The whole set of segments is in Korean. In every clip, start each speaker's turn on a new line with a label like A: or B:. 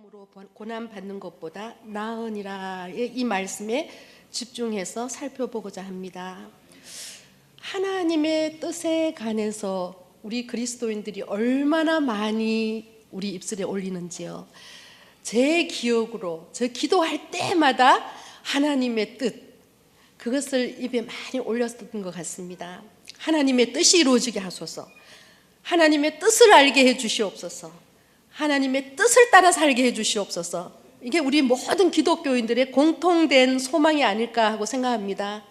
A: 마음으로 고난 받는 것보다 나으니라의 이 말씀에 집중해서 살펴보고자 합니다. 하나님의 뜻에 관해서 우리 그리스도인들이 얼마나 많이 우리 입술에 올리는지요. 제 기억으로 저 기도할 때마다 하나님의 뜻, 그것을 입에 많이 올렸던 것 같습니다. 하나님의 뜻이 이루어지게 하소서, 하나님의 뜻을 알게 해 주시옵소서, 하나님의 뜻을 따라 살게 해 주시옵소서. 이게 우리 모든 기독교인들의 공통된 소망이 아닐까 하고 생각합니다.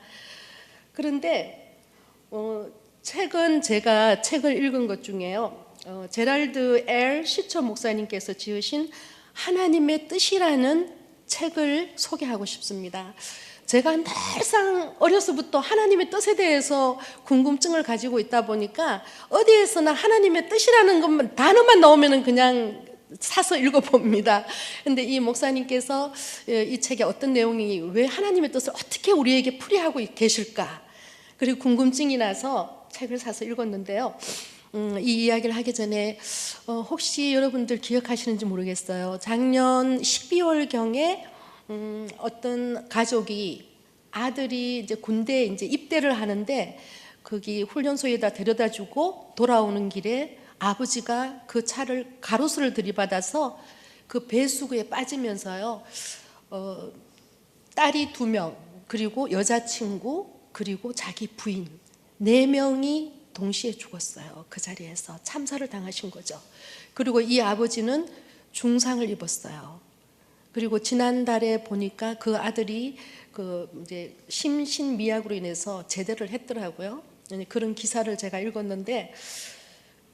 A: 그런데 최근 제가 책을 읽은 것 중에요, 제랄드 L. 시처 목사님께서 지으신 하나님의 뜻이라는 책을 소개하고 싶습니다. 제가 늘상 어려서부터 하나님의 뜻에 대해서 궁금증을 가지고 있다 보니까 어디에서나 하나님의 뜻이라는 것만 단어만 나오면 그냥 사서 읽어봅니다. 그런데 이 목사님께서 이 책에 어떤 내용이 왜 하나님의 뜻을 어떻게 우리에게 풀이하고 계실까, 그리고 궁금증이 나서 책을 사서 읽었는데요. 이 이야기를 하기 전에 혹시 여러분들 기억하시는지 모르겠어요. 작년 12월경에 어떤 가족이 아들이 이제 군대에 이제 입대를 하는데 거기 훈련소에다 데려다 주고 돌아오는 길에 아버지가 그 차를 가로수를 들이받아서 그 배수구에 빠지면서요, 딸이 2명, 그리고 여자친구, 그리고 자기 부인 4명이 동시에 죽었어요. 그 자리에서 참사를 당하신 거죠. 그리고 이 아버지는 중상을 입었어요. 그리고 지난달에 보니까 그 아들이 이제 심신미약으로 인해서 제대를 했더라고요. 그런 기사를 제가 읽었는데,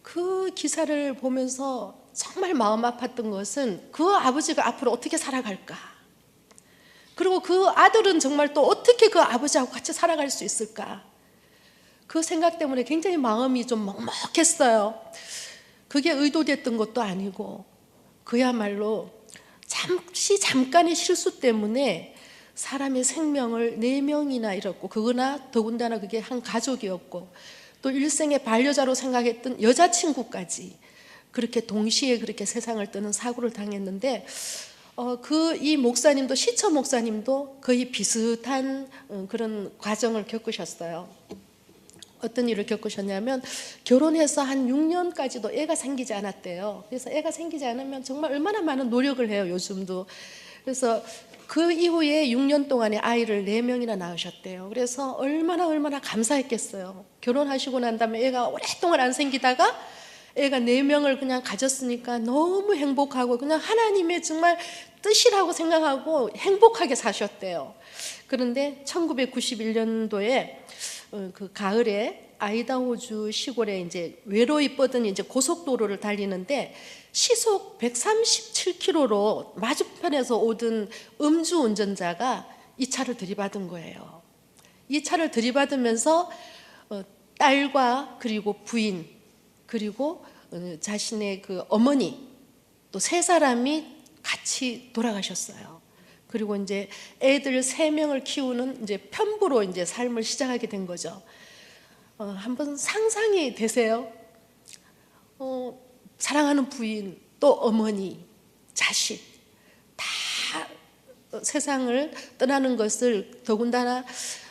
A: 그 기사를 보면서 정말 마음 아팠던 것은 그 아버지가 앞으로 어떻게 살아갈까, 그리고 그 아들은 정말 또 어떻게 그 아버지하고 같이 살아갈 수 있을까, 그 생각 때문에 굉장히 마음이 좀 먹먹했어요. 그게 의도됐던 것도 아니고 그야말로 잠깐의 실수 때문에 사람의 생명을 4명이나 잃었고, 그거나 더군다나 그게 한 가족이었고, 또 일생의 반려자로 생각했던 여자친구까지 그렇게 동시에 그렇게 세상을 떠는 사고를 당했는데, 이 목사님도, 시처 목사님도 거의 비슷한 그런 과정을 겪으셨어요. 어떤 일을 겪으셨냐면, 결혼해서 한 6년까지도 애가 생기지 않았대요. 그래서 애가 생기지 않으면 정말 얼마나 많은 노력을 해요, 요즘도. 그래서 그 이후에 6년 동안에 아이를 4명이나 낳으셨대요. 그래서 얼마나 감사했겠어요. 결혼하시고 난 다음에 애가 오랫동안 안 생기다가 애가 4명을 그냥 가졌으니까 너무 행복하고 그냥 하나님의 정말 뜻이라고 생각하고 행복하게 사셨대요. 그런데 1991년도에 그 가을에 아이다호주 시골에 이제 외로이 뻗은 이제 고속도로를 달리는데 시속 137km로 맞은편에서 오던 음주 운전자가 이 차를 들이받은 거예요. 이 차를 들이받으면서 딸과 그리고 부인, 그리고 자신의 그 어머니, 또 3사람이 같이 돌아가셨어요. 그리고 이제 애들 3명을 키우는 이제 편부로 이제 삶을 시작하게 된 거죠. 한번 상상이 되세요? 사랑하는 부인, 또 어머니, 자식 다 세상을 떠나는 것을, 더군다나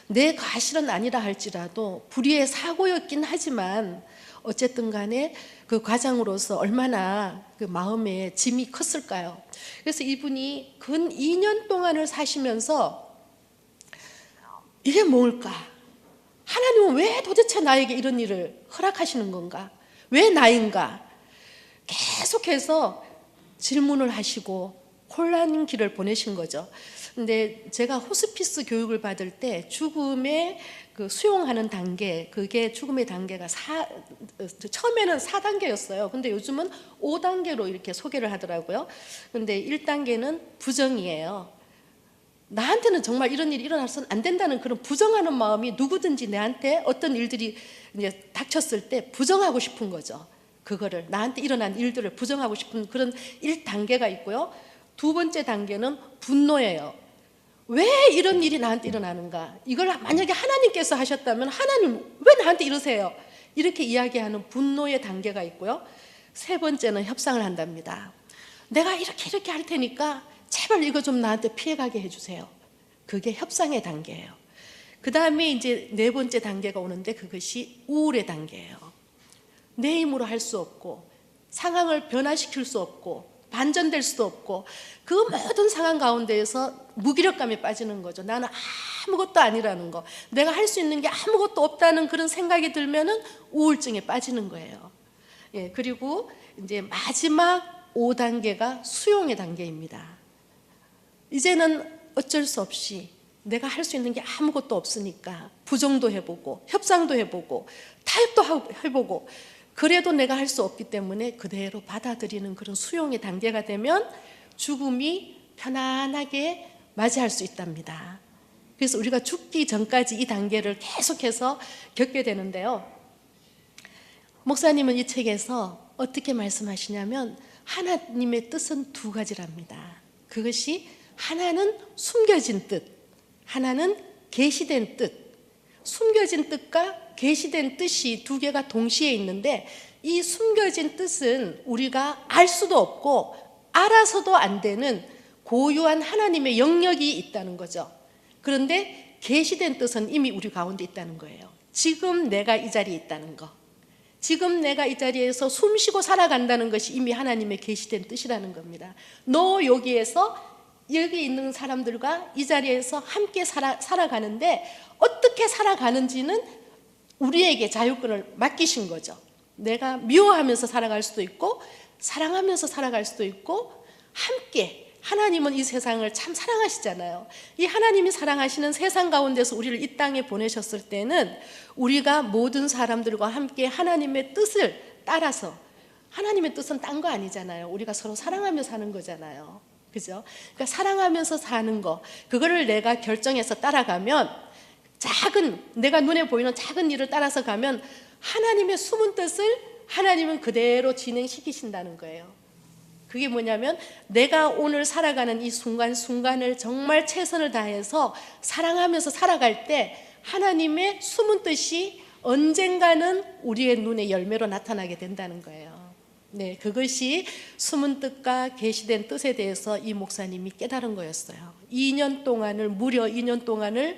A: 내 과실은 아니라 할지라도 불의의 사고였긴 하지만 어쨌든 간에 그 과정으로서 얼마나 그 마음에 짐이 컸을까요? 그래서 이분이 근 2년 동안을 사시면서 이게 뭘까? 하나님은 왜 도대체 나에게 이런 일을 허락하시는 건가? 왜 나인가? 계속해서 질문을 하시고 혼란 길을 보내신 거죠. 근데 제가 호스피스 교육을 받을 때 죽음에 그 수용하는 단계, 그게 죽음의 단계가 처음에는 4단계였어요. 근데 요즘은 5단계로 이렇게 소개를 하더라고요. 근데 1단계는 부정이에요. 나한테는 정말 이런 일이 일어나서는 안 된다는 그런 부정하는 마음이 누구든지 내한테 어떤 일들이 이제 닥쳤을 때 부정하고 싶은 거죠. 그거를, 나한테 일어난 일들을 부정하고 싶은 그런 1단계가 있고요. 2번째 단계는 분노예요. 왜 이런 일이 나한테 일어나는가? 이걸 만약에 하나님께서 하셨다면 하나님 왜 나한테 이러세요? 이렇게 이야기하는 분노의 단계가 있고요. 3번째는 협상을 한답니다. 내가 이렇게 할 테니까 제발 이거 좀 나한테 피해가게 해주세요. 그게 협상의 단계예요. 그 다음에 이제 네 번째 단계가 오는데 그것이 우울의 단계예요. 내 힘으로 할 수 없고 상황을 변화시킬 수 없고 반전될 수도 없고 그 모든 상황 가운데에서 무기력감에 빠지는 거죠. 나는 아무것도 아니라는 거, 내가 할 수 있는 게 아무것도 없다는 그런 생각이 들면은 우울증에 빠지는 거예요. 예, 그리고 이제 마지막 5단계가 수용의 단계입니다. 이제는 어쩔 수 없이 내가 할 수 있는 게 아무것도 없으니까 부정도 해보고 협상도 해보고 타협도 해보고 그래도 내가 할 수 없기 때문에 그대로 받아들이는 그런 수용의 단계가 되면 죽음이 편안하게 맞이할 수 있답니다. 그래서 우리가 죽기 전까지 이 단계를 계속해서 겪게 되는데요. 목사님은 이 책에서 어떻게 말씀하시냐면 하나님의 뜻은 두 가지랍니다. 그것이 하나는 숨겨진 뜻, 하나는 계시된 뜻. 숨겨진 뜻과 계시된 뜻이 두 개가 동시에 있는데 이 숨겨진 뜻은 우리가 알 수도 없고 알아서도 안 되는 고유한 하나님의 영역이 있다는 거죠. 그런데 계시된 뜻은 이미 우리 가운데 있다는 거예요. 지금 내가 이 자리에 있다는 거, 지금 내가 이 자리에서 숨쉬고 살아간다는 것이 이미 하나님의 계시된 뜻이라는 겁니다. 너 여기에서 여기 있는 사람들과 이 자리에서 함께 살아가는데 어떻게 살아가는지는 우리에게 자유권을 맡기신 거죠. 내가 미워하면서 살아갈 수도 있고 사랑하면서 살아갈 수도 있고 함께, 하나님은 이 세상을 참 사랑하시잖아요. 이 하나님이 사랑하시는 세상 가운데서 우리를 이 땅에 보내셨을 때는 우리가 모든 사람들과 함께 하나님의 뜻을 따라서, 하나님의 뜻은 딴 거 아니잖아요. 우리가 서로 사랑하며 사는 거잖아요. 그죠? 그러니까 사랑하면서 사는 거, 그거를 내가 결정해서 따라가면, 작은, 내가 눈에 보이는 작은 일을 따라서 가면 하나님의 숨은 뜻을 하나님은 그대로 진행시키신다는 거예요. 그게 뭐냐면 내가 오늘 살아가는 이 순간순간을 정말 최선을 다해서 사랑하면서 살아갈 때 하나님의 숨은 뜻이 언젠가는 우리의 눈에 열매로 나타나게 된다는 거예요. 네, 그것이 숨은 뜻과 계시된 뜻에 대해서 이 목사님이 깨달은 거였어요. 2년 동안을, 무려 2년 동안을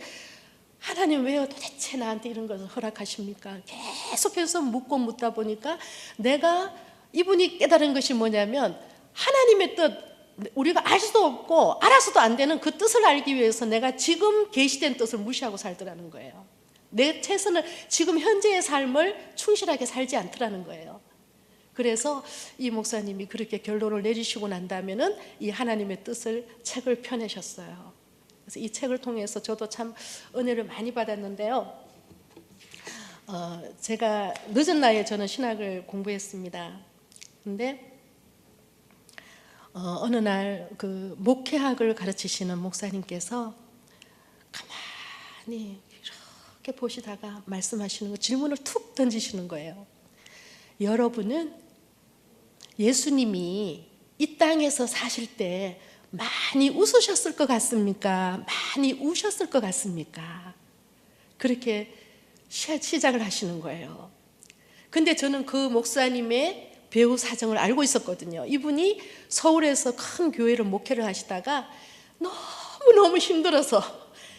A: 하나님 왜 도대체 나한테 이런 것을 허락하십니까? 계속해서 묻다 보니까 내가, 이분이 깨달은 것이 뭐냐면 하나님의 뜻, 우리가 알 수도 없고 알아서도 안 되는 그 뜻을 알기 위해서 내가 지금 계시된 뜻을 무시하고 살더라는 거예요. 내 최선을, 지금 현재의 삶을 충실하게 살지 않더라는 거예요. 그래서 이 목사님이 그렇게 결론을 내리시고 난 다음에는 이 하나님의 뜻을 책을 펴내셨어요. 그래서 이 책을 통해서 저도 참 은혜를 많이 받았는데요. 제가 늦은 나이에 저는 신학을 공부했습니다. 근데 어느 날 그 목회학을 가르치시는 목사님께서 가만히 이렇게 보시다가 말씀하시는 거, 질문을 툭 던지시는 거예요. 여러분은 예수님이 이 땅에서 사실 때 많이 웃으셨을 것 같습니까? 많이 우셨을 것 같습니까? 그렇게 시작을 하시는 거예요. 근데 저는 그 목사님의 배우 사정을 알고 있었거든요. 이분이 서울에서 큰 교회를 목회를 하시다가 너무너무 힘들어서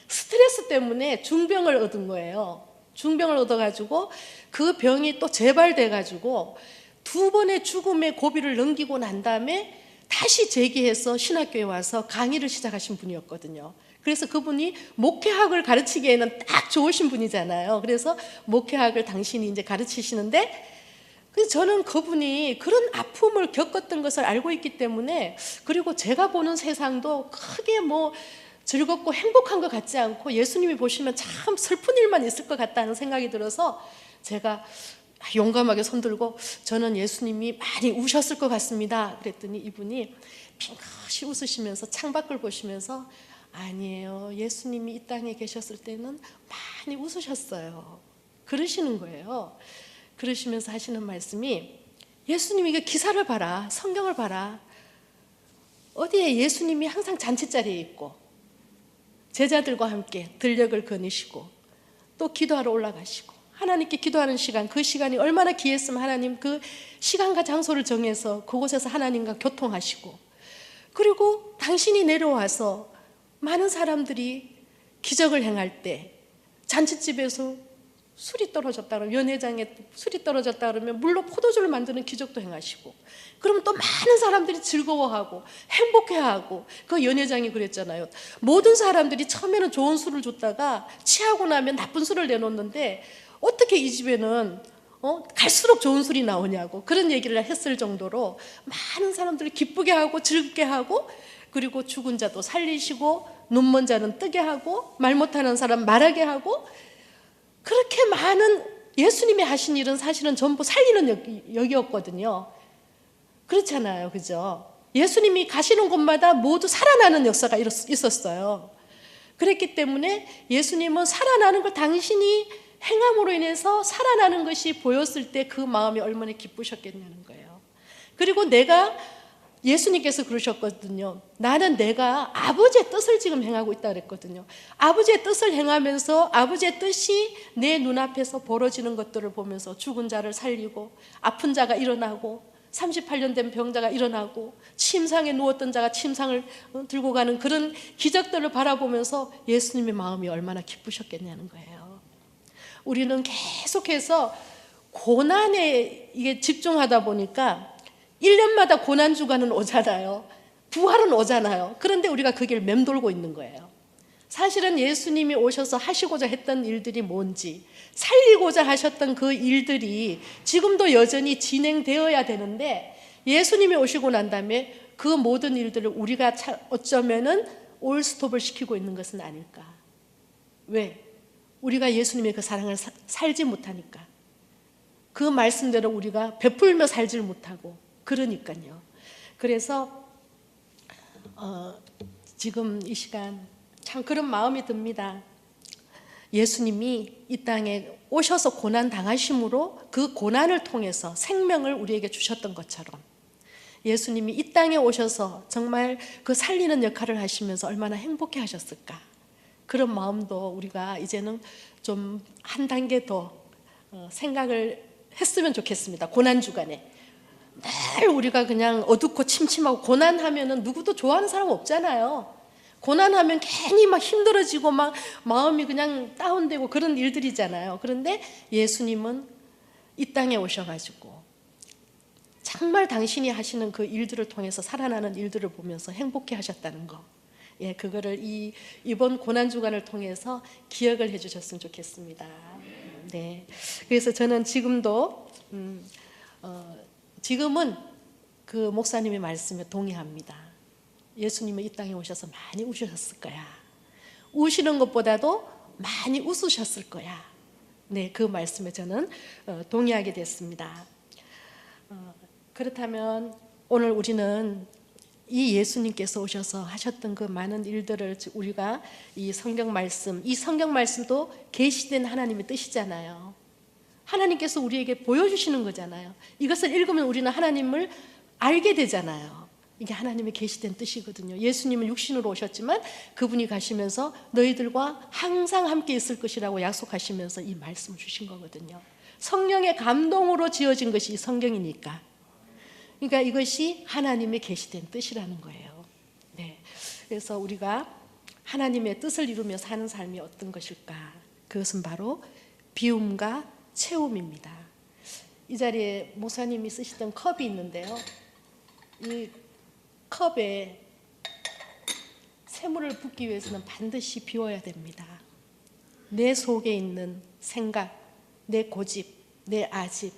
A: 스트레스 때문에 중병을 얻은 거예요. 중병을 얻어가지고 그 병이 또 재발돼가지고 2번의 죽음의 고비를 넘기고 난 다음에 다시 재기해서 신학교에 와서 강의를 시작하신 분이었거든요. 그래서 그분이 목회학을 가르치기에는 딱 좋으신 분이잖아요. 그래서 목회학을 당신이 이제 가르치시는데, 그래서 저는 그분이 그런 아픔을 겪었던 것을 알고 있기 때문에, 그리고 제가 보는 세상도 크게 뭐 즐겁고 행복한 것 같지 않고 예수님이 보시면 참 슬픈 일만 있을 것 같다는 생각이 들어서 제가 용감하게 손들고 저는 예수님이 많이 우셨을 것 같습니다. 그랬더니 이분이 빙긋이 웃으시면서 창밖을 보시면서 아니에요, 예수님이 이 땅에 계셨을 때는 많이 웃으셨어요. 그러시는 거예요. 그러시면서 하시는 말씀이, 예수님이 이게 기사를 봐라, 성경을 봐라. 어디에 예수님이 항상 잔치자리에 있고 제자들과 함께 들녘을 거니시고 또 기도하러 올라가시고 하나님께 기도하는 시간, 그 시간이 얼마나 귀했으면 하나님 그 시간과 장소를 정해서 그곳에서 하나님과 교통하시고 그리고 당신이 내려와서 많은 사람들이 기적을 행할 때 잔치집에서 술이 떨어졌다 그러면, 연회장에 술이 떨어졌다 그러면 물로 포도주를 만드는 기적도 행하시고, 그러면 또 많은 사람들이 즐거워하고 행복해하고, 그 연회장이 그랬잖아요. 모든 사람들이 처음에는 좋은 술을 줬다가 취하고 나면 나쁜 술을 내놓는데 어떻게 이 집에는 갈수록 좋은 술이 나오냐고 그런 얘기를 했을 정도로 많은 사람들이 기쁘게 하고 즐겁게 하고, 그리고 죽은 자도 살리시고 눈먼 자는 뜨게 하고 말 못하는 사람 말하게 하고, 그렇게 많은 예수님이 하신 일은 사실은 전부 살리는 역이었거든요. 그렇잖아요, 그죠? 예수님이 가시는 곳마다 모두 살아나는 역사가 있었어요. 그랬기 때문에 예수님은 살아나는 걸 당신이 행함으로 인해서 살아나는 것이 보였을 때 그 마음이 얼마나 기쁘셨겠냐는 거예요. 그리고 예수님께서 그러셨거든요. 나는 내가 아버지의 뜻을 지금 행하고 있다 그랬거든요. 아버지의 뜻을 행하면서 아버지의 뜻이 내 눈앞에서 벌어지는 것들을 보면서 죽은 자를 살리고, 아픈 자가 일어나고, 38년 된 병자가 일어나고, 침상에 누웠던 자가 침상을 들고 가는 그런 기적들을 바라보면서 예수님의 마음이 얼마나 기쁘셨겠냐는 거예요. 우리는 계속해서 고난에 이게 집중하다 보니까 1년마다 고난주간은 오잖아요. 부활은 오잖아요. 그런데 우리가 그 길 맴돌고 있는 거예요. 사실은 예수님이 오셔서 하시고자 했던 일들이 뭔지, 살리고자 하셨던 그 일들이 지금도 여전히 진행되어야 되는데, 예수님이 오시고 난 다음에 그 모든 일들을 우리가 어쩌면은 올스톱을 시키고 있는 것은 아닐까. 왜? 우리가 예수님의 그 사랑을 살지 못하니까. 그 말씀대로 우리가 베풀며 살지 못하고, 그러니까요. 그래서 지금 이 시간 참 그런 마음이 듭니다. 예수님이 이 땅에 오셔서 고난 당하심으로 그 고난을 통해서 생명을 우리에게 주셨던 것처럼, 예수님이 이 땅에 오셔서 정말 그 살리는 역할을 하시면서 얼마나 행복해 하셨을까. 그런 마음도 우리가 이제는 좀 한 단계 더 생각을 했으면 좋겠습니다. 고난주간에 늘 우리가 그냥 어둡고 침침하고, 고난하면은 누구도 좋아하는 사람 없잖아요. 고난하면 괜히 막 힘들어지고 막 마음이 그냥 다운되고 그런 일들이잖아요. 그런데 예수님은 이 땅에 오셔가지고 정말 당신이 하시는 그 일들을 통해서 살아나는 일들을 보면서 행복해 하셨다는 거, 그거를 이번 고난주간을 통해서 기억을 해주셨으면 좋겠습니다. 네, 그래서 저는 지금도 지금은 그 목사님의 말씀에 동의합니다. 예수님은 이 땅에 오셔서 많이 우셨을 거야. 우시는 것보다도 많이 웃으셨을 거야. 네, 그 말씀에 저는 동의하게 됐습니다. 그렇다면 오늘 우리는 이 예수님께서 오셔서 하셨던 그 많은 일들을 우리가 이 성경 말씀도 계시된 하나님의 뜻이잖아요. 하나님께서 우리에게 보여주시는 거잖아요. 이것을 읽으면 우리는 하나님을 알게 되잖아요. 이게 하나님의 계시된 뜻이거든요. 예수님은 육신으로 오셨지만 그분이 가시면서 너희들과 항상 함께 있을 것이라고 약속하시면서 이 말씀을 주신 거거든요. 성령의 감동으로 지어진 것이 이 성경이니까. 그러니까 이것이 하나님의 계시된 뜻이라는 거예요. 네. 그래서 우리가 하나님의 뜻을 이루며 사는 삶이 어떤 것일까? 그것은 바로 비움과 채움입니다. 이 자리에 목사님이 쓰시던 컵이 있는데요. 이 컵에 샘물을 붓기 위해서는 반드시 비워야 됩니다. 내 속에 있는 생각, 내 고집, 내 아집,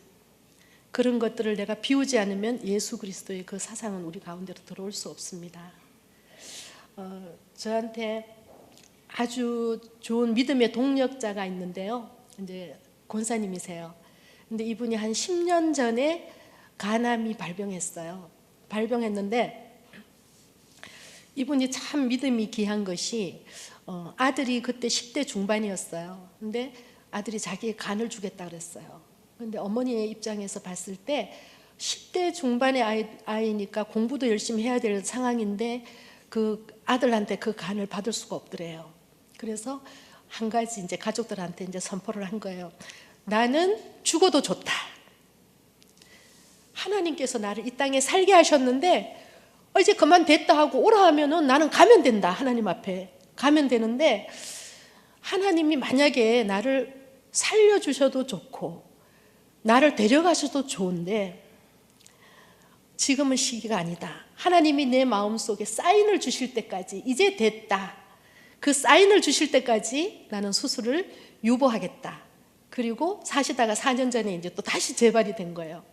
A: 그런 것들을 내가 비우지 않으면 예수 그리스도의 그 사상은 우리 가운데로 들어올 수 없습니다. 저한테 아주 좋은 믿음의 동력자가 있는데요. 이제 권사님이세요. 근데 이분이 한 10년 전에 간암이 발병했어요. 발병했는데 이분이 참 믿음이 귀한 것이 아들이 그때 10대 중반이었어요. 근데 아들이 자기의 간을 주겠다 그랬어요. 근데 어머니의 입장에서 봤을 때 10대 중반의 아이니까 공부도 열심히 해야 될 상황인데 그 아들한테 그 간을 받을 수가 없더래요. 그래서 한 가지 이제 가족들한테 이제 선포를 한 거예요. 나는 죽어도 좋다. 하나님께서 나를 이 땅에 살게 하셨는데 이제 그만 됐다 하고 오라 하면은 나는 가면 된다. 하나님 앞에 가면 되는데, 하나님이 만약에 나를 살려주셔도 좋고 나를 데려가셔도 좋은데 지금은 시기가 아니다. 하나님이 내 마음속에 사인을 주실 때까지, 이제 됐다, 그 사인을 주실 때까지 나는 수술을 유보하겠다. 그리고 사시다가 4년 전에 이제 또 다시 재발이 된 거예요.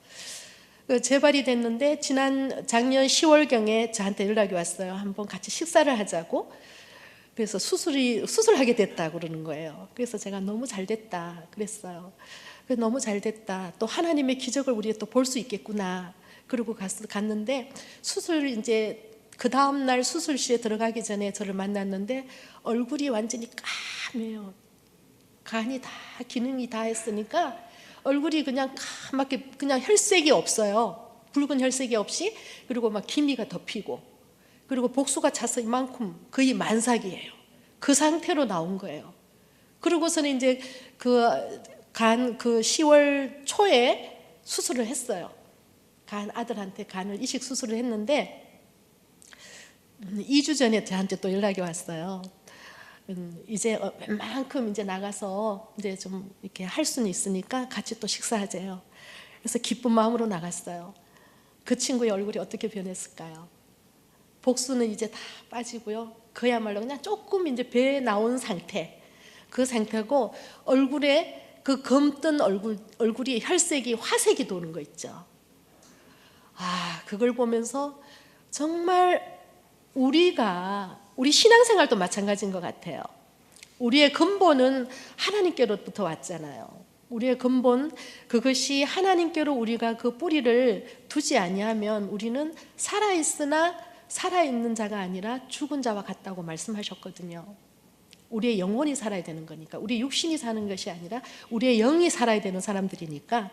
A: 재발이 됐는데 작년 10월경에 저한테 연락이 왔어요. 한번 같이 식사를 하자고. 그래서 수술하게 됐다 그러는 거예요. 그래서 제가 너무 잘 됐다 그랬어요. 너무 잘 됐다. 또 하나님의 기적을 우리가 또 볼 수 있겠구나. 그리고 갔는데, 이제 그 다음 날 수술실에 들어가기 전에 저를 만났는데 얼굴이 완전히 까매요. 간이 다, 기능이 다 했으니까 얼굴이 그냥 까맣게, 그냥 혈색이 없어요. 붉은 혈색이 없이. 그리고 막 기미가 덮이고, 그리고 복수가 차서 이만큼, 거의 만삭이에요. 그 상태로 나온 거예요. 그러고서는 이제 그 10월 초에 수술을 했어요. 아들한테 간을 이식 수술을 했는데 2주 전에 저한테 또 연락이 왔어요. 이제 웬만큼 이제 나가서 이제 좀 이렇게 할 수는 있으니까 같이 또 식사하재요. 그래서 기쁜 마음으로 나갔어요. 그 친구의 얼굴이 어떻게 변했을까요? 복수는 이제 다 빠지고요. 그야말로 그냥 조금 이제 배에 나온 상태, 그 상태고, 얼굴에 그 검뜬 얼굴이 혈색이, 화색이 도는 거 있죠. 그걸 보면서 정말 우리 신앙생활도 마찬가지인 것 같아요. 우리의 근본은 하나님께로부터 왔잖아요. 우리의 근본, 그것이 하나님께로 우리가 그 뿌리를 두지 아니하면 우리는 살아있으나 살아있는 자가 아니라 죽은 자와 같다고 말씀하셨거든요. 우리의 영혼이 살아야 되는 거니까, 우리 육신이 사는 것이 아니라 우리의 영이 살아야 되는 사람들이니까.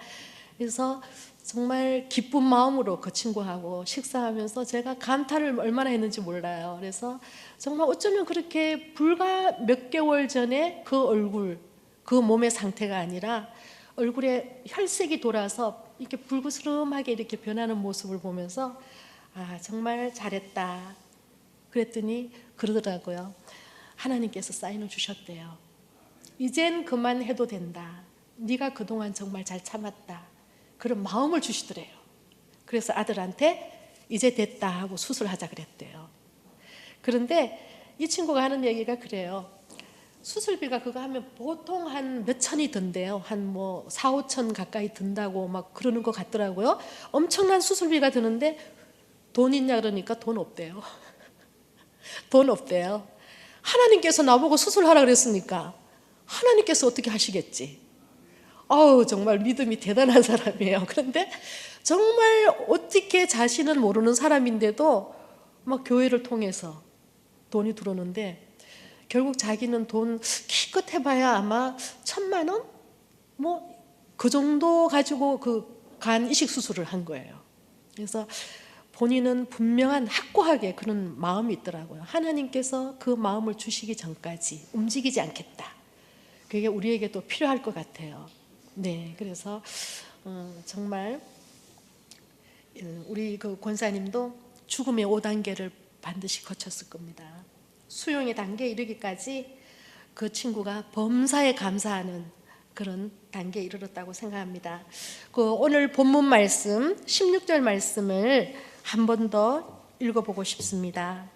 A: 그래서 정말 기쁜 마음으로 그 친구하고 식사하면서 제가 감탄을 얼마나 했는지 몰라요. 그래서 정말 어쩌면 그렇게 불과 몇 개월 전에 그 얼굴, 그 몸의 상태가 아니라 얼굴에 혈색이 돌아서 이렇게 붉으스름하게 이렇게 변하는 모습을 보면서 정말 잘했다 그랬더니 그러더라고요. 하나님께서 사인을 주셨대요. 이젠 그만해도 된다. 네가 그동안 정말 잘 참았다. 그런 마음을 주시더래요. 그래서 아들한테 이제 됐다 하고 수술하자 그랬대요. 그런데 이 친구가 하는 얘기가 그래요. 수술비가 그거 하면 보통 한 몇 천이 든대요. 한 뭐 4, 5천 가까이 든다고 막 그러는 것 같더라고요. 엄청난 수술비가 드는데 돈 있냐 그러니까 돈 없대요. 돈 없대요. 하나님께서 나보고 수술하라 그랬으니까 하나님께서 어떻게 하시겠지. 정말 믿음이 대단한 사람이에요. 그런데 정말 어떻게 자신은 모르는 사람인데도 막 교회를 통해서 돈이 들어오는데, 결국 자기는 돈 기껏 해봐야 아마 1,000만 원? 뭐 그 정도 가지고 그 간 이식 수술을 한 거예요. 그래서 본인은 분명한 확고하게 그런 마음이 있더라고요. 하나님께서 그 마음을 주시기 전까지 움직이지 않겠다. 그게 우리에게도 필요할 것 같아요. 네, 그래서 정말 우리 그 권사님도 죽음의 5단계를 반드시 거쳤을 겁니다. 수용의 단계에 이르기까지 그 친구가 범사에 감사하는 그런 단계에 이르렀다고 생각합니다. 오늘 본문 말씀 16절 말씀을 한 번 더 읽어보고 싶습니다.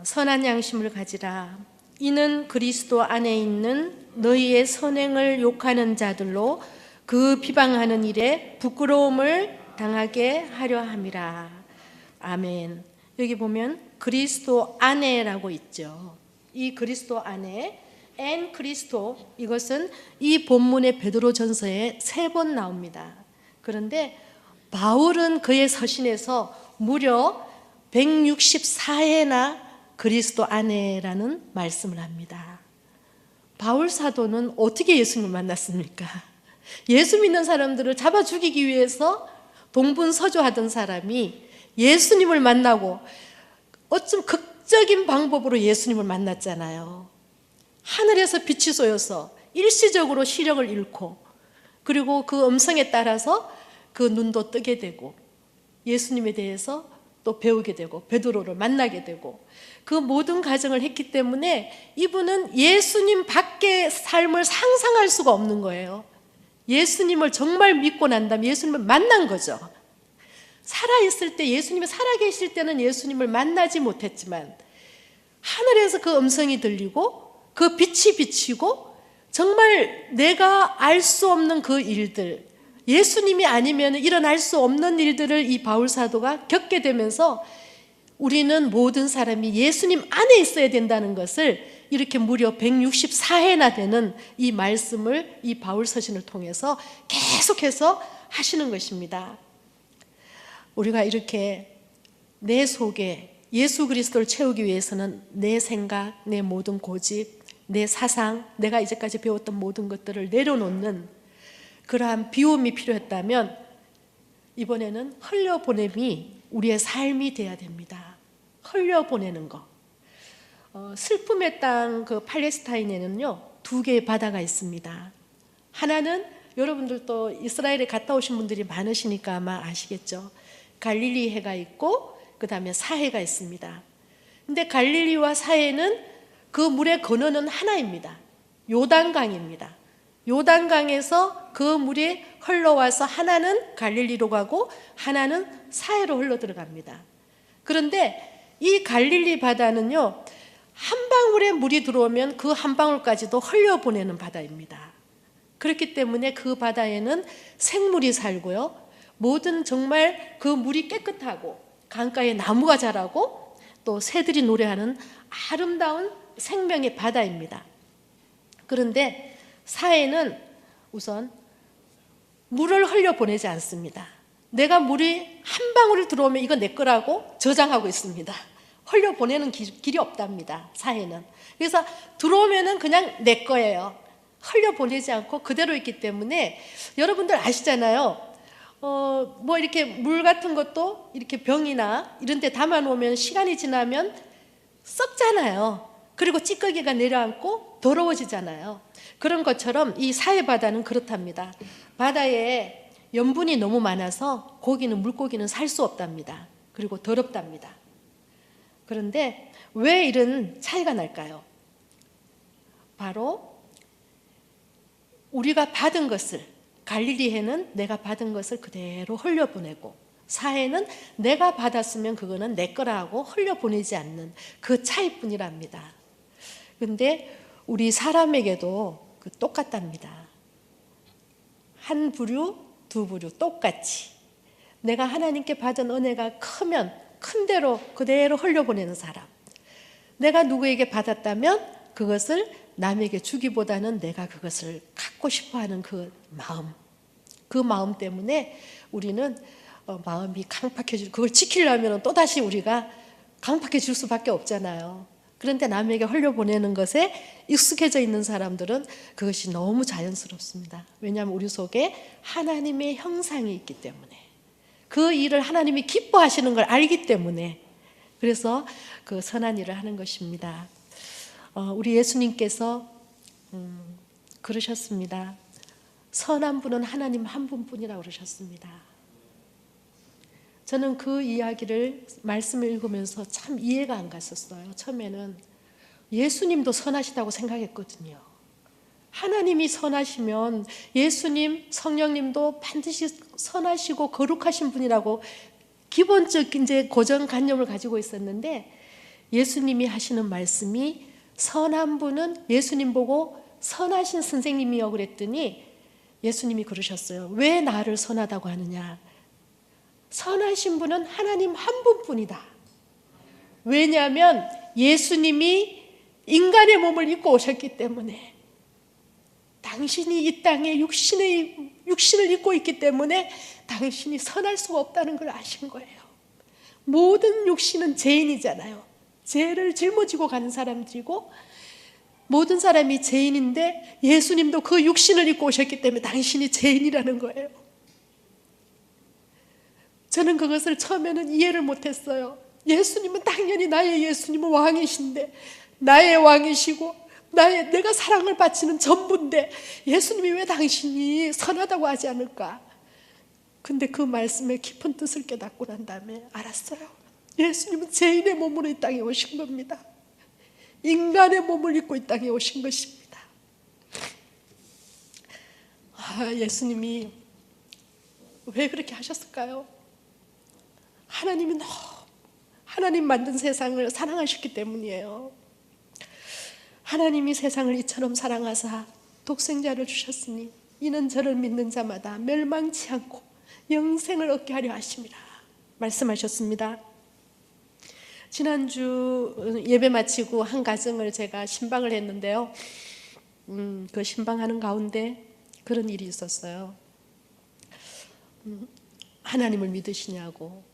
A: 선한 양심을 가지라. 이는 그리스도 안에 있는 너희의 선행을 욕하는 자들로 그 비방하는 일에 부끄러움을 당하게 하려 함이라. 아멘. 여기 보면 그리스도 안에라고 있죠. 이 그리스도 안에, 엔 그리스도, 이것은 이 본문의 베드로전서에 3번 나옵니다. 그런데 바울은 그의 서신에서 무려 164회나 그리스도 안에라는 말씀을 합니다. 바울 사도는 어떻게 예수님을 만났습니까? 예수 믿는 사람들을 잡아 죽이기 위해서 동분서주하던 사람이 예수님을 만나고 어쩜 극적인 방법으로 예수님을 만났잖아요. 하늘에서 빛이 쏘여서 일시적으로 시력을 잃고, 그리고 그 음성에 따라서 그 눈도 뜨게 되고 예수님에 대해서 또 배우게 되고 베드로를 만나게 되고 그 모든 과정을 했기 때문에 이분은 예수님 밖의 삶을 상상할 수가 없는 거예요. 예수님을 정말 믿고 난 다음에 예수님을 만난 거죠. 살아있을 때, 예수님이 살아계실 때는 예수님을 만나지 못했지만 하늘에서 그 음성이 들리고 그 빛이 비치고 정말 내가 알 수 없는 그 일들, 예수님이 아니면 일어날 수 없는 일들을 이 바울 사도가 겪게 되면서 우리는 모든 사람이 예수님 안에 있어야 된다는 것을 이렇게 무려 164회나 되는 이 말씀을 이 바울 서신을 통해서 계속해서 하시는 것입니다. 우리가 이렇게 내 속에 예수 그리스도를 채우기 위해서는 내 생각, 내 모든 고집, 내 사상, 내가 이제까지 배웠던 모든 것들을 내려놓는 그러한 비움이 필요했다면 이번에는 흘려보냄이 우리의 삶이 돼야 됩니다. 흘려보내는 거. 슬픔의 땅 그 팔레스타인에는요 2개의 바다가 있습니다. 하나는 여러분들도 이스라엘에 갔다 오신 분들이 많으시니까 아마 아시겠죠. 갈릴리 해가 있고 그 다음에 사해가 있습니다. 근데 갈릴리와 사해는 그 물의 근원은 하나입니다. 요단강입니다. 요단강에서 그 물이 흘러와서 하나는 갈릴리로 가고 하나는 사해로 흘러 들어갑니다. 그런데 이 갈릴리 바다는요 한 방울의 물이 들어오면 그 한 방울까지도 흘려보내는 바다입니다. 그렇기 때문에 그 바다에는 생물이 살고요 모든 정말 그 물이 깨끗하고 강가에 나무가 자라고 또 새들이 노래하는 아름다운 생명의 바다입니다. 그런데 사해는 우선 물을 흘려보내지 않습니다. 내가 물이 한 방울이 들어오면 이거 내 거라고 저장하고 있습니다. 흘려보내는 길이 없답니다. 사해는. 그래서 들어오면은 그냥 내 거예요. 흘려보내지 않고 그대로 있기 때문에 여러분들 아시잖아요. 뭐 이렇게 물 같은 것도 이렇게 병이나 이런 데 담아 놓으면 시간이 지나면 썩잖아요. 그리고 찌꺼기가 내려앉고 더러워지잖아요. 그런 것처럼 이 사해 바다는 그렇답니다. 바다에 염분이 너무 많아서 물고기는 살 수 없답니다. 그리고 더럽답니다. 그런데 왜 이런 차이가 날까요? 바로 우리가 받은 것을, 갈릴리해는 내가 받은 것을 그대로 흘려보내고 사해는 내가 받았으면 그거는 내 거라 하고 흘려보내지 않는 그 차이뿐이랍니다. 그런데 우리 사람에게도 똑같답니다. 한 부류, 두 부류 똑같이 내가 하나님께 받은 은혜가 크면 큰 대로 그대로 흘려보내는 사람, 내가 누구에게 받았다면 그것을 남에게 주기보다는 내가 그것을 갖고 싶어하는 그 마음 때문에 우리는 마음이 강팍해지고 그걸 지키려면 또다시 우리가 강팍해질 수밖에 없잖아요. 그런데 남에게 흘려보내는 것에 익숙해져 있는 사람들은 그것이 너무 자연스럽습니다. 왜냐하면 우리 속에 하나님의 형상이 있기 때문에, 그 일을 하나님이 기뻐하시는 걸 알기 때문에, 그래서 그 선한 일을 하는 것입니다. 우리 예수님께서 그러셨습니다. 선한 분은 하나님 한 분뿐이라고 그러셨습니다. 저는 그 이야기를 말씀을 읽으면서 참 이해가 안 갔었어요. 처음에는 예수님도 선하시다고 생각했거든요. 하나님이 선하시면 예수님, 성령님도 반드시 선하시고 거룩하신 분이라고 기본적 이제 고정관념을 가지고 있었는데, 예수님이 하시는 말씀이 선한 분은 예수님 보고 선하신 선생님이요 그랬더니 예수님이 그러셨어요. 왜 나를 선하다고 하느냐? 선하신 분은 하나님 한 분뿐이다. 왜냐하면 예수님이 인간의 몸을 입고 오셨기 때문에, 당신이 이 땅에 육신을 입고 있기 때문에 당신이 선할 수가 없다는 걸 아신 거예요. 모든 육신은 죄인이잖아요. 죄를 짊어지고 가는 사람들이고 모든 사람이 죄인인데 예수님도 그 육신을 입고 오셨기 때문에 당신이 죄인이라는 거예요. 저는 그것을 처음에는 이해를 못했어요. 예수님은 당연히 나의 예수님은 왕이신데, 나의 왕이시고 내가 사랑을 바치는 전부인데 예수님이 왜 당신이 선하다고 하지 않을까? 근데 그 말씀의 깊은 뜻을 깨닫고 난 다음에 알았어요. 예수님은 죄인의 몸으로 이 땅에 오신 겁니다. 인간의 몸을 입고 이 땅에 오신 것입니다. 예수님이 왜 그렇게 하셨을까요? 하나님이 너무 하나님 만든 세상을 사랑하셨기 때문이에요. 하나님이 세상을 이처럼 사랑하사 독생자를 주셨으니 이는 저를 믿는 자마다 멸망치 않고 영생을 얻게 하려 하심이라 말씀하셨습니다. 지난주 예배 마치고 한 가정을 제가 신방을 했는데요. 그 신방하는 가운데 그런 일이 있었어요. 하나님을 믿으시냐고,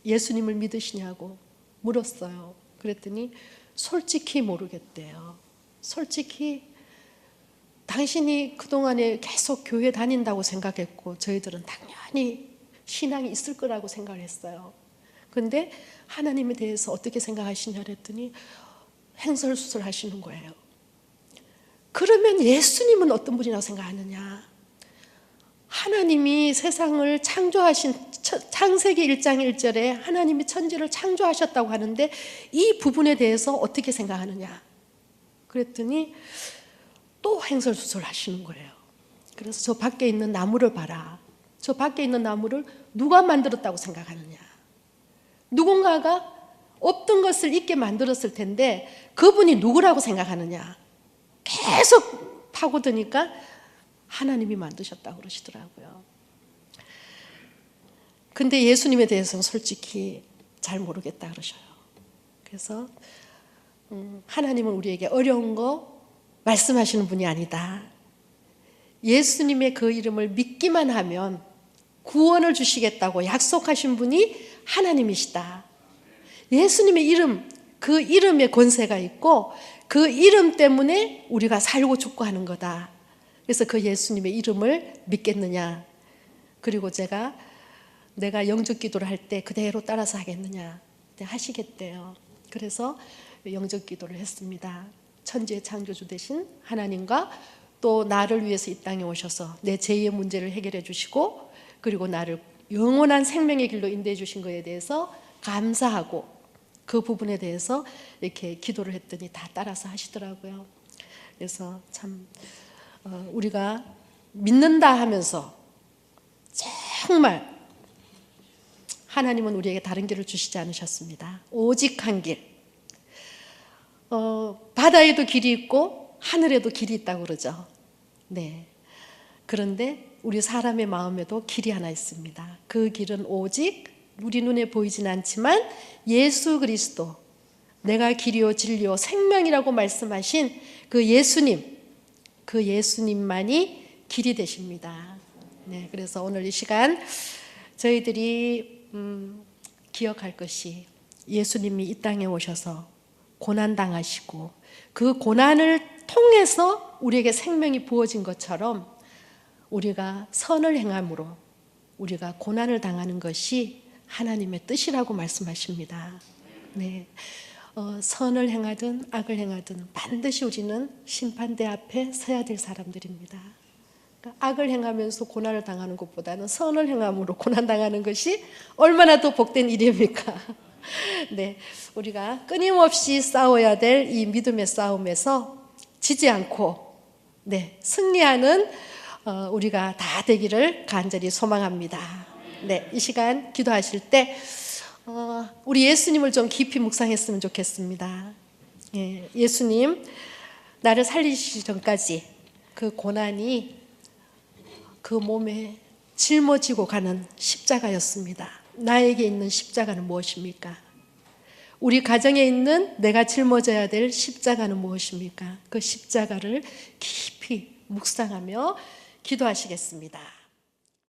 A: 예수님을 믿으시냐고 물었어요. 그랬더니 솔직히 모르겠대요. 솔직히 당신이 그동안에 계속 교회 다닌다고 생각했고 저희들은 당연히 신앙이 있을 거라고 생각을 했어요. 근데 하나님에 대해서 어떻게 생각하시냐 그랬더니 횡설수설 하시는 거예요. 그러면 예수님은 어떤 분이라고 생각하느냐? 하나님이 세상을 창조하신 창세기 1장 1절에 하나님이 천지를 창조하셨다고 하는데 이 부분에 대해서 어떻게 생각하느냐? 그랬더니 또 횡설수설 하시는 거예요. 그래서 저 밖에 있는 나무를 봐라. 저 밖에 있는 나무를 누가 만들었다고 생각하느냐? 누군가가 없던 것을 있게 만들었을 텐데 그분이 누구라고 생각하느냐? 계속 파고드니까 하나님이 만드셨다고 그러시더라고요. 근데 예수님에 대해서는 솔직히 잘 모르겠다 그러셔요. 그래서 하나님은 우리에게 어려운 거 말씀하시는 분이 아니다. 예수님의 그 이름을 믿기만 하면 구원을 주시겠다고 약속하신 분이 하나님이시다. 예수님의 이름, 그 이름에 권세가 있고 그 이름 때문에 우리가 살고 죽고 하는 거다. 그래서 그 예수님의 이름을 믿겠느냐? 그리고 내가 영적 기도를 할 때 그대로 따라서 하겠느냐? 하시겠대요. 그래서 영적 기도를 했습니다. 천지의 창조주 되신 하나님과 또 나를 위해서 이 땅에 오셔서 내 죄의 문제를 해결해 주시고 그리고 나를 영원한 생명의 길로 인도해 주신 것에 대해서 감사하고 그 부분에 대해서 이렇게 기도를 했더니 다 따라서 하시더라고요. 그래서 참 우리가 믿는다 하면서 정말 하나님은 우리에게 다른 길을 주시지 않으셨습니다. 오직 한 길. 바다에도 길이 있고 하늘에도 길이 있다고 그러죠. 네. 그런데 우리 사람의 마음에도 길이 하나 있습니다. 그 길은 오직 우리 눈에 보이진 않지만 예수 그리스도, 내가 길이요 진리요 생명이라고 말씀하신 그 예수님, 그 예수님만이 길이 되십니다. 네, 그래서 오늘 이 시간 저희들이 기억할 것이 예수님이 이 땅에 오셔서 고난당하시고 그 고난을 통해서 우리에게 생명이 부어진 것처럼 우리가 선을 행함으로 우리가 고난을 당하는 것이 하나님의 뜻이라고 말씀하십니다. 네, 선을 행하든 악을 행하든 반드시 우리는 심판대 앞에 서야 될 사람들입니다. 그러니까 악을 행하면서 고난을 당하는 것보다는 선을 행함으로 고난당하는 것이 얼마나 더 복된 일입니까? 네, 우리가 끊임없이 싸워야 될 이 믿음의 싸움에서 지지 않고 승리하는 우리가 다 되기를 간절히 소망합니다. 네, 이 시간 기도하실 때 우리 예수님을 좀 깊이 묵상했으면 좋겠습니다. 예수님, 나를 살리시기 전까지 그 고난이 그 몸에 짊어지고 가는 십자가였습니다. 나에게 있는 십자가는 무엇입니까? 우리 가정에 있는 내가 짊어져야 될 십자가는 무엇입니까? 그 십자가를 깊이 묵상하며 기도하시겠습니다.